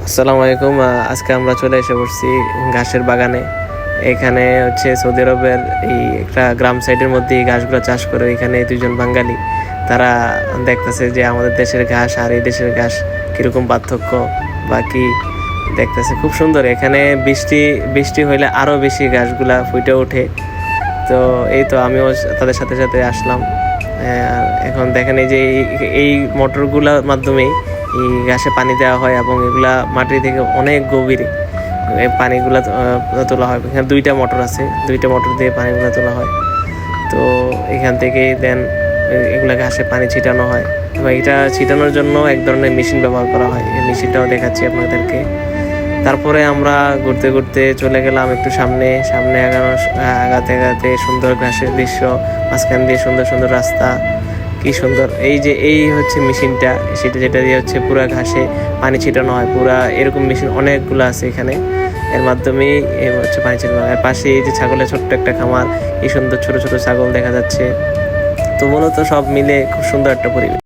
আসসালামু আলাইকুম। আজকে আমরা চলে এসে পড়ছি ঘাসের বাগানে। এখানে হচ্ছে সৌদি আরবের এই একটা গ্রাম সাইডের মধ্যে এই ঘাসগুলো চাষ করে। এখানে দুইজন বাঙালি তারা দেখতেছে যে আমাদের দেশের ঘাস আর এই দেশের ঘাস কীরকম পার্থক্য বা কি দেখতেছে। খুব সুন্দর। এখানে বৃষ্টি বৃষ্টি হইলে আরও বেশি ঘাসগুলা ফুটে ওঠে। তো এই তো আমিও তাদের সাথে সাথে আসলাম। এখন দেখেন এই যে এই মোটরগুলোর মাধ্যমেই এই ঘাসে পানি দেওয়া হয় এবং এগুলা মাটি থেকে অনেক গভীরে পানিগুলা তোলা হয়। এখানে দুইটা মোটর আছে, দুইটা মোটর দিয়ে পানিগুলো তোলা হয়। তো এখান থেকেই দেন এগুলা ঘাসে পানি ছিটানো হয় এবং এটা ছিটানোর জন্য এক ধরনের মেশিন ব্যবহার করা হয়। এই মেশিনটাও দেখাচ্ছি আপনাদেরকে। তারপরে আমরা ঘুরতে ঘুরতে চলে গেলাম একটু সামনে আগাতে আগাতে সুন্দর ঘাসের দৃশ্য, মাঝখান দিয়ে সুন্দর সুন্দর রাস্তা, কি সুন্দর। এই যে এই হচ্ছে মেশিনটা, সেটা যেটা দিয়ে হচ্ছে পুরা ঘাসে পানি ছিটানো হয়। পুরা এরকম মেশিন অনেকগুলো আছে এখানে, এর মাধ্যমেই হচ্ছে পানি ছিটানো হয়। পাশে এই যে ছাগলের ছোট্ট একটা খামার, এই সুন্দর ছোট ছোট ছাগল দেখা যাচ্ছে। তো মূলত সব মিলে খুব সুন্দর একটা পরিবেশ।